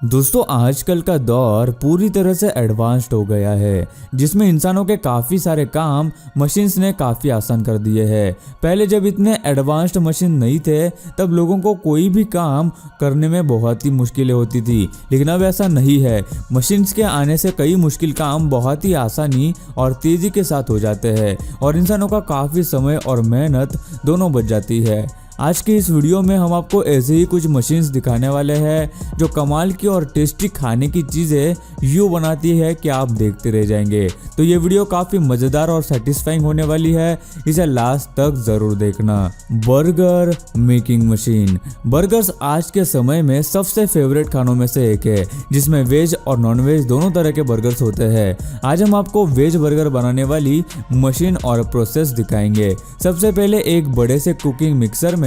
दोस्तों आजकल का दौर पूरी तरह से एडवांस्ड हो गया है, जिसमें इंसानों के काफ़ी सारे काम मशीन्स ने काफ़ी आसान कर दिए हैं। पहले जब इतने एडवांस्ड मशीन नहीं थे तब लोगों को कोई भी काम करने में बहुत ही मुश्किलें होती थी, लेकिन अब ऐसा नहीं है। मशीन्स के आने से कई मुश्किल काम बहुत ही आसानी और तेज़ी के साथ हो जाते हैं और इंसानों का काफ़ी समय और मेहनत दोनों बच जाती है। आज के इस वीडियो में हम आपको ऐसे ही कुछ मशीन्स दिखाने वाले हैं जो कमाल की और टेस्टी खाने की चीज़ें यूँ बनाती है कि आप देखते रह जाएंगे। तो ये वीडियो काफ़ी मज़ेदार और सेटिस्फाइंग होने वाली है, इसे लास्ट तक ज़रूर देखना। Burger making machine. बर्गर्स आज के समय में सबसे फेवरेट खानों में से एक है, जिसमें वेज और नॉन वेज दोनों तरह के बर्गर्स होते हैं। आज हम आपको वेज बर्गर बनाने वाली मशीन और प्रोसेस दिखाएंगे। सबसे पहले एक बड़े से कुकिंग मिक्सर में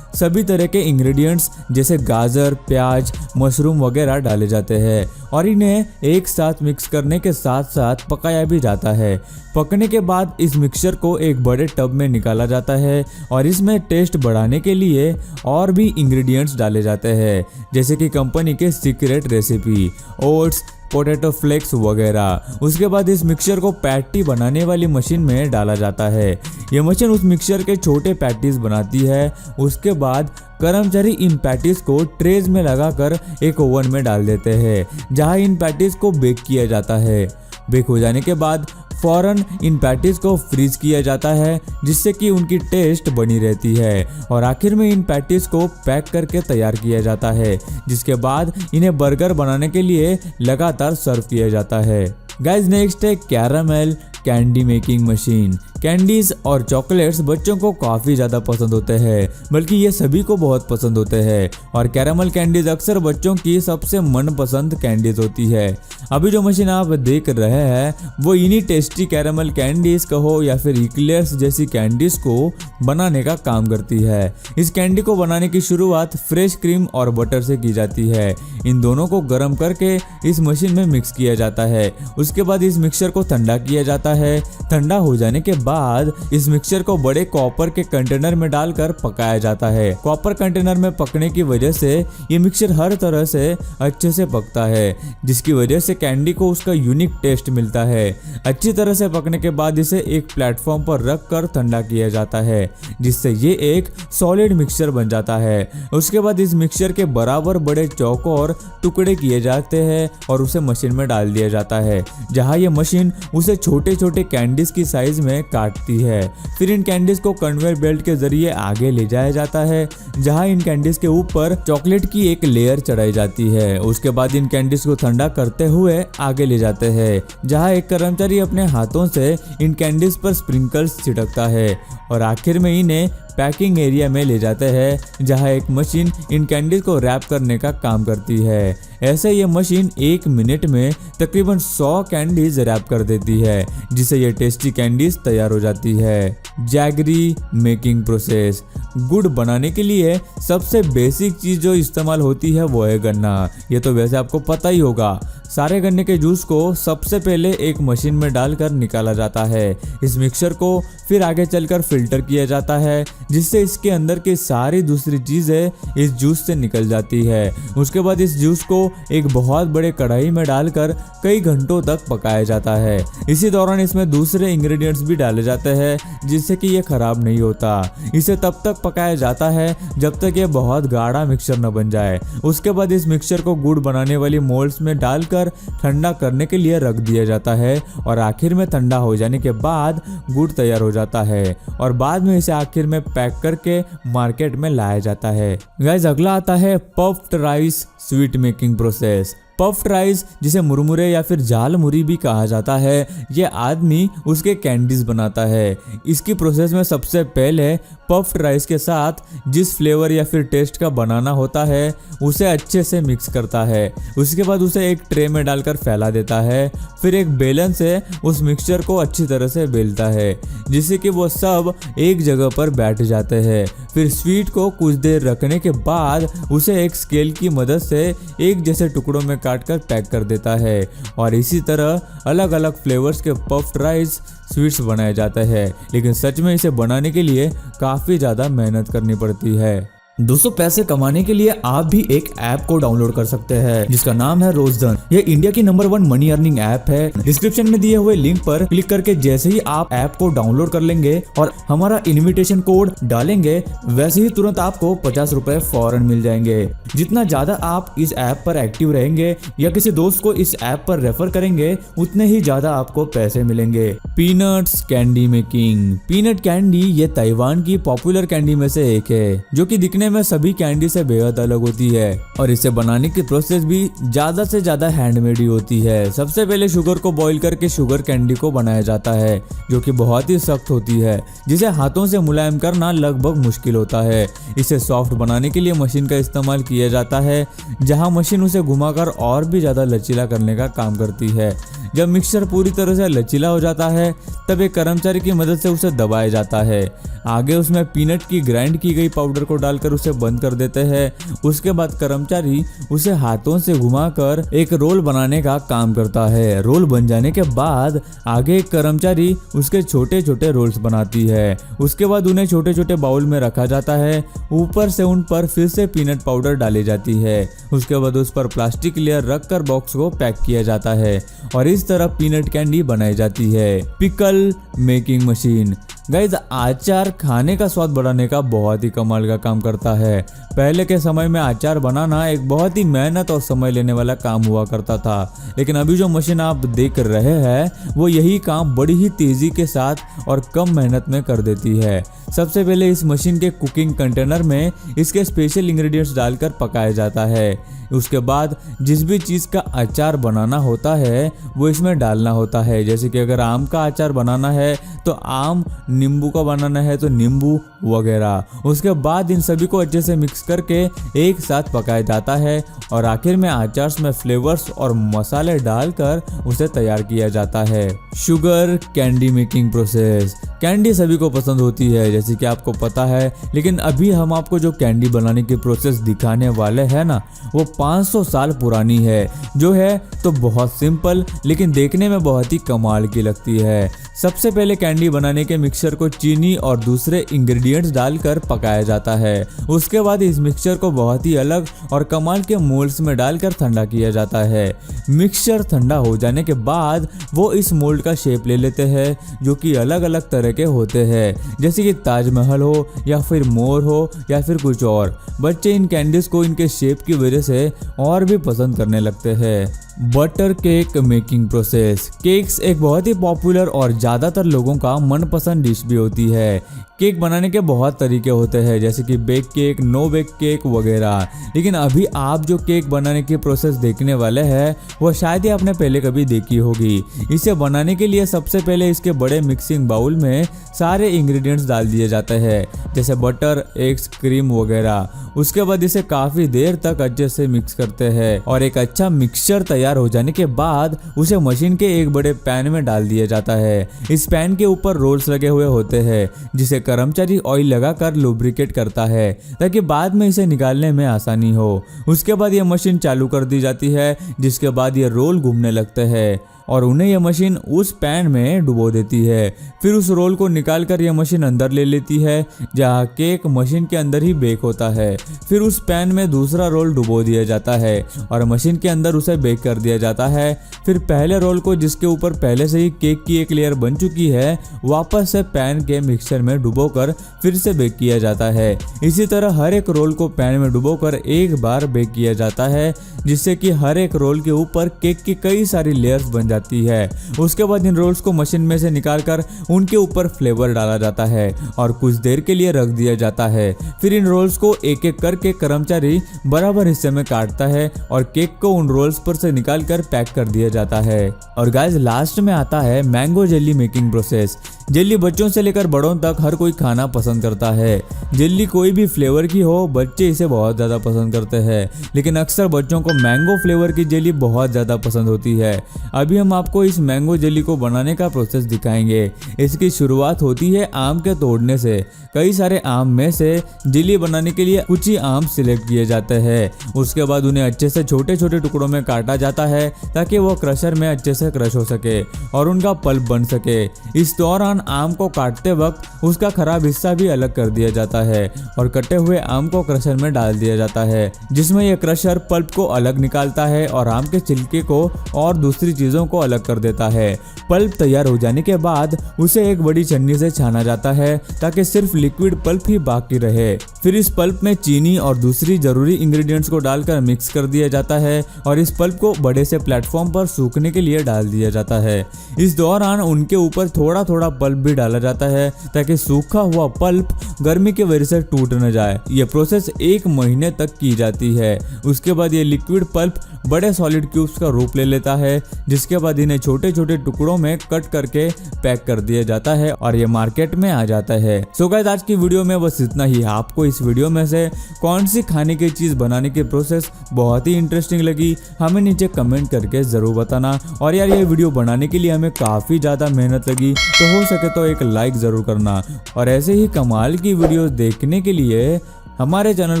सभी तरह के इंग्रेडिएंट्स जैसे गाजर, प्याज, मशरूम वगैरह डाले जाते हैं और इन्हें एक साथ मिक्स करने के साथ साथ पकाया भी जाता है। पकने के बाद इस मिक्सचर को एक बड़े टब में निकाला जाता है और इसमें टेस्ट बढ़ाने के लिए और भी इंग्रेडिएंट्स डाले जाते हैं, जैसे कि कंपनी के secret recipe, oats, potato flakes वगैरह। उसके बाद इस मिक्सचर को पैटी बनाने वाली मशीन में डाला जाता है। ये मशीन उस मिक्सचर के छोटे पैटीज बनाती है। उसके बाद कर्मचारी इन पैटीज को ट्रेज में लगाकर एक ओवन में डाल देते हैं, जहां इन पैटीज को बेक किया जाता है। बेक हो जाने के बाद फौरन इन पैटीज को फ्रीज किया जाता है, जिससे कि उनकी टेस्ट बनी रहती है और आखिर में इन पैटीज को पैक करके तैयार किया जाता है, जिसके बाद इन्हें बर्गर बनाने के लिए लगातार सर्व किया जाता है। गाइस नेक्स्ट है caramel candy making machine. Candies और चॉकलेट्स बच्चों को काफ़ी ज़्यादा पसंद होते हैं, बल्कि ये सभी को बहुत पसंद होते हैं और कैरामल कैंडीज अक्सर बच्चों की सबसे मनपसंद कैंडीज होती है। अभी जो मशीन आप देख रहे हैं वो इन्हीं टेस्टी कैरामल कैंडीज कहो या फिर इक्लेयर्स जैसी कैंडीज को बनाने का काम करती है। इस कैंडी को बनाने की शुरुआत फ्रेश क्रीम और बटर से की जाती है। इन दोनों को गर्म करके इस मशीन में मिक्स किया जाता है। उसके बाद इस मिक्सचर को ठंडा किया जाता है। ठंडा हो जाने के बाद इस मिक्सचर को बड़े कॉपर के कंटेनर में डालकर पकाया जाता है। कॉपर कंटेनर में पकने की वजह से ये मिक्सचर हर तरह से अच्छे से पकता है, जिसकी वजह से कैंडी को उसका यूनिक टेस्ट मिलता है। अच्छी तरह से पकने के बाद इसे एक प्लेटफॉर्म पर रख कर ठंडा किया जाता है, जिससे ये एक सॉलिड मिक्सचर बन जाता है। उसके बाद इस मिक्सचर के बराबर बड़े चौकोर टुकड़े किए जाते हैं और उसे मशीन में डाल दिया जाता है, जहां ये मशीन उसे छोटे छोटे कैंडीज की साइज में काटती है। फिर इन कैंडीज को कन्वेयर बेल्ट के जरिए आगे ले जाया जाता है, जहां इन कैंडीज के ऊपर चॉकलेट की एक लेयर चढ़ाई जाती है। उसके बाद इन कैंडीज को ठंडा करते हुए आगे ले जाते हैं, जहां एक कर्मचारी अपने हाथों से इन कैंडीज पर स्प्रिंकल्स छिड़कता है और आखिर में इन्हें पैकिंग एरिया में ले जाते हैं, जहां एक मशीन इन कैंडीज को रैप करने का काम करती है। ऐसे ये मशीन 1 मिनट में तकरीबन 100 कैंडीज रैप कर देती है, जिससे ये टेस्टी कैंडीज तैयार हो जाती है। Jaggery making process. गुड़ बनाने के लिए सबसे बेसिक चीज़ जो इस्तेमाल होती है वो है गन्ना। ये तो वैसे आपको पता ही होगा। सारे गन्ने के जूस को सबसे पहले एक मशीन में डालकर निकाला जाता है। इस मिक्सचर को फिर आगे चलकर फिल्टर किया जाता है, जिससे इसके अंदर की सारी दूसरी चीज़ें इस जूस से निकल जाती है। उसके बाद इस जूस को एक बहुत बड़े कढ़ाई में डालकर कई घंटों तक पकाया जाता है। इसी दौरान इसमें दूसरे इंग्रेडिएंट्स भी डाले जाते हैं, जिससे कि ये खराब नहीं होता। इसे तब तक पकाया जाता है जब तक ये बहुत गाढ़ा मिक्सचर न बन जाए। उसके बाद इस मिक्सचर को गुड़ बनाने वाली मोल्ड्स में डालकर ठंडा करने के लिए रख दिया जाता है और आखिर में ठंडा हो जाने के बाद गुड़ तैयार हो जाता है और बाद में इसे आखिर में पैक करके मार्केट में लाया जाता है। गाइस अगला आता है puffed rice sweet making process. Puffed rice, जिसे मुरमुरे या फिर जाल मुरी भी कहा जाता है, ये आदमी उसके कैंडीज बनाता है। इसकी प्रोसेस में सबसे पहले पफ्ड राइस के साथ जिस फ्लेवर या फिर टेस्ट का बनाना होता है उसे अच्छे से मिक्स करता है। उसके बाद उसे एक ट्रे में डालकर फैला देता है। फिर एक बेलन से उस मिक्सचर को अच्छी तरह से बेलता है, जिससे कि वो सब एक जगह पर बैठ जाते हैं। फिर स्वीट को कुछ देर रखने के बाद उसे एक स्केल की मदद से एक जैसे टुकड़ों में काटकर पैक कर देता है और इसी तरह अलग अलग फ्लेवर्स के पफ्ड राइस स्वीट्स बनाए जाते हैं। लेकिन सच में इसे बनाने के लिए काफ़ी ज़्यादा मेहनत करनी पड़ती है। दोस्तों पैसे कमाने के लिए आप भी एक ऐप को डाउनलोड कर सकते हैं जिसका नाम है रोजधन। ये इंडिया की नंबर 1 मनी अर्निंग ऐप है। डिस्क्रिप्शन में दिए हुए लिंक पर क्लिक करके जैसे ही आप ऐप को डाउनलोड कर लेंगे और हमारा इनविटेशन कोड डालेंगे वैसे ही तुरंत आपको 50 रुपए फौरन मिल जाएंगे। जितना ज्यादा आप इस ऐप पर एक्टिव रहेंगे या किसी दोस्त को इस ऐप पर रेफर करेंगे उतने ही ज्यादा आपको पैसे मिलेंगे। Peanuts candy making. Peanut candy ये ताइवान की पॉपुलर कैंडी में से एक है जो कि दिखने में सभी कैंडी से बेहद अलग होती है और इसे बनाने की प्रोसेस भी ज्यादा से ज्यादा हैंडमेड ही होती है। सबसे पहले शुगर को बॉईल करके शुगर कैंडी को बनाया जाता है जो कि बहुत ही सख्त होती है जिसे हाथों से मुलायम करना लगभग मुश्किल होता है। इसे सॉफ्ट बनाने के लिए मशीन का इस्तेमाल किया जाता है जहां मशीन उसे घुमाकर और भी ज्यादा लचीला करने का काम करती है। जब मिक्सचर पूरी तरह से लचीला हो जाता है तब एक कर्मचारी की मदद से उसे दबाया जाता है। आगे उसमें पीनट की ग्राइंड की गई पाउडर को डालकर उसे बंद कर देते हैं। उसके बाद कर्मचारी उसे हाथों से घुमाकर एक रोल बनाने का काम करता है। रोल बन जाने के बाद आगे एक कर्मचारी उसके छोटे छोटे रोल्स बनाती है। उसके बाद उन्हें छोटे छोटे बाउल में रखा जाता है। ऊपर से उन पर फिर से पीनट पाउडर डाली जाती है। उसके बाद उस पर प्लास्टिक लेयर रखकर बॉक्स को पैक किया जाता है और इस तरह पीनट कैंडी बनाई जाती है। Pickle making machine. गाइस अचार खाने का स्वाद बढ़ाने का बहुत ही कमाल का काम करता है। पहले के समय में अचार बनाना एक बहुत ही मेहनत और समय लेने वाला काम हुआ करता था, लेकिन अभी जो मशीन आप देख रहे हैं वो यही काम बड़ी ही तेजी के साथ और कम मेहनत में कर देती है। सबसे पहले इस मशीन के कुकिंग कंटेनर में इसके स्पेशल इंग्रेडिएंट्स डालकर पकाया जाता है। उसके बाद जिस भी चीज़ का अचार बनाना होता है वो इसमें डालना होता है। जैसे कि अगर आम का अचार बनाना है तो आम, नींबू का बनाना है तो नींबू वगैरह। उसके बाद इन सभी को अच्छे से मिक्स करके एक साथ पकाया जाता है और आखिर में अचार में फ्लेवर्स और मसाले डालकर उसे तैयार किया जाता है। Sugar candy making process. Candy सभी को पसंद होती है जैसे कि आपको पता है, लेकिन अभी हम आपको जो कैंडी बनाने की प्रोसेस दिखाने वाले हैं ना वो 500 साल पुरानी है, जो है तो बहुत सिंपल लेकिन देखने में बहुत ही कमाल की लगती है। सबसे पहले कैंडी बनाने के मिक्सचर को चीनी और दूसरे इंग्रेडिएंट्स डालकर पकाया जाता है। उसके बाद इस मिक्सचर को बहुत ही अलग और कमाल के मोल्ड्स में डालकर ठंडा किया जाता है। मिक्सचर ठंडा हो जाने के बाद वो इस मोल्ड का शेप ले लेते हैं जो कि अलग अलग तरह के होते हैं, जैसे कि ताजमहल हो या फिर मोर हो या फिर कुछ और। बच्चे इन कैंडीज को इनके शेप की वजह से और भी पसंद करने लगते हैं। Butter cake making process. Cakes एक बहुत ही पॉपुलर और ज़्यादातर लोगों का मनपसंद डिश भी होती है। केक बनाने के बहुत तरीके होते हैं जैसे कि bake cake, no bake cake वगैरह, लेकिन अभी आप जो केक बनाने की प्रोसेस देखने वाले हैं वो शायद ही आपने पहले कभी देखी होगी। इसे बनाने के लिए सबसे पहले इसके बड़े मिक्सिंग बाउल में सारे इंग्रेडिएंट्स डाल दिए जाते हैं जैसे बटर, एग्स, क्रीम वगैरह। उसके बाद इसे काफ़ी देर तक अच्छे से मिक्स करते हैं और एक अच्छा मिक्सचर तैयार हो जाने के बाद उसे मशीन के एक बड़े पैन में डाल दिया जाता है। इस पैन के ऊपर रोल्स लगे हुए होते हैं जिसे कर्मचारी ऑयल लगाकर लुब्रिकेट करता है ताकि बाद में इसे निकालने में आसानी हो। उसके बाद यह मशीन चालू कर दी जाती है जिसके बाद ये रोल घूमने लगते हैं और उन्हें यह मशीन उस पैन में डुबो देती है। फिर उस रोल को निकालकर यह मशीन अंदर ले लेती है जहाँ केक मशीन के अंदर ही बेक होता है। फिर उस पैन में दूसरा रोल डुबो दिया जाता है और मशीन के अंदर उसे बेक कर दिया जाता है। फिर पहले रोल को जिसके ऊपर पहले से ही केक की एक लेयर बन चुकी है वापस से पैन के मिक्सचर में डुबोकर फिर से बेक किया जाता है। इसी तरह हर एक रोल को पैन में डुबोकर एक बार बेक किया जाता है जिससे कि हर एक रोल के ऊपर केक की कई सारी लेयर्स बन जाती है। उसके बाद इन रोल्स को मशीन में से निकालकर उनके ऊपर फ्लेवर डाला जाता है और कुछ देर के लिए रख दिया जाता है। फिर इन रोल्स को एक एक करके कर्मचारी बराबर हिस्से में काटता है और केक को उन रोल्स पर से निकालकर पैक कर दिया जाता है। और गाइस लास्ट में आता है mango jelly making process. Jelly बच्चों से लेकर बड़ों तक हर कोई खाना पसंद करता है। जेली कोई भी फ्लेवर की हो बच्चे इसे बहुत ज़्यादा पसंद करते हैं, लेकिन अक्सर बच्चों को मैंगो फ्लेवर की जेली बहुत ज़्यादा पसंद होती है। अभी हम आपको इस मैंगो जेली को बनाने का प्रोसेस दिखाएंगे। इसकी शुरुआत होती है आम के तोड़ने से। कई सारे आम में से जेली बनाने के लिए कुछ ही आम सिलेक्ट किए जाते हैं। उसके बाद उन्हें अच्छे से छोटे छोटे टुकड़ों में काटा जाता जाता है ताकि वो क्रशर में अच्छे से क्रश हो सके और उनका पल्प बन सके। इस दौरान आम को काटते वक्त उसका खराब हिस्सा भी अलग कर दिया जाता है और कटे हुए आम को क्रशर में डाल दिया जाता है, जिसमें यह क्रशर पल्प को अलग निकालता है और आम के छिलके को और दूसरी चीजों को अलग कर देता है। पल्प तैयार हो जाने के बाद उसे एक बड़ी छन्नी से छाना जाता है ताकि सिर्फ लिक्विड पल्प ही बाकी रहे। फिर इस पल्प में चीनी और दूसरी जरूरी इंग्रेडिएंट्स को डालकर मिक्स कर दिया जाता है और इस पल्प को बड़े से प्लेटफॉर्म पर सूखने के लिए डाल दिया जाता है। इस दौरान उनके ऊपर थोड़ा थोड़ा पल्प भी डाला जाता है ताकि सूखा हुआ पल्प गर्मी की वजह से टूट न जाए। यह प्रोसेस 1 महीने तक की जाती है। उसके बाद ये लिक्विड पल्प बड़े सॉलिड क्यूब्स का रूप ले लेता है, जिसके बाद इन्हें छोटे छोटे टुकड़ों में कट करके पैक कर दिया जाता है और ये मार्केट में आ जाता है। सो गाइस, आज की वीडियो में बस इतना ही। आपको इस वीडियो में से कौन सी खाने की चीज बनाने की प्रोसेस बहुत ही इंटरेस्टिंग लगी, हमें नीचे कमेंट करके जरूर बताना। और यार, ये वीडियो बनाने के लिए हमें काफी ज्यादा मेहनत लगी, तो हो सके तो एक लाइक जरूर करना और ऐसे ही कमाल की वीडियो देखने के लिए हमारे चैनल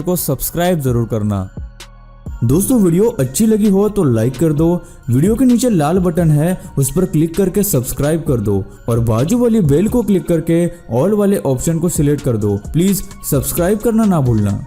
को सब्सक्राइब जरूर करना। दोस्तों, वीडियो अच्छी लगी हो तो लाइक कर दो, वीडियो के नीचे लाल बटन है उस पर क्लिक करके सब्सक्राइब कर दो और बाजू वाली बेल को क्लिक करके ऑल वाले ऑप्शन को सिलेक्ट कर दो। प्लीज सब्सक्राइब करना ना भूलना।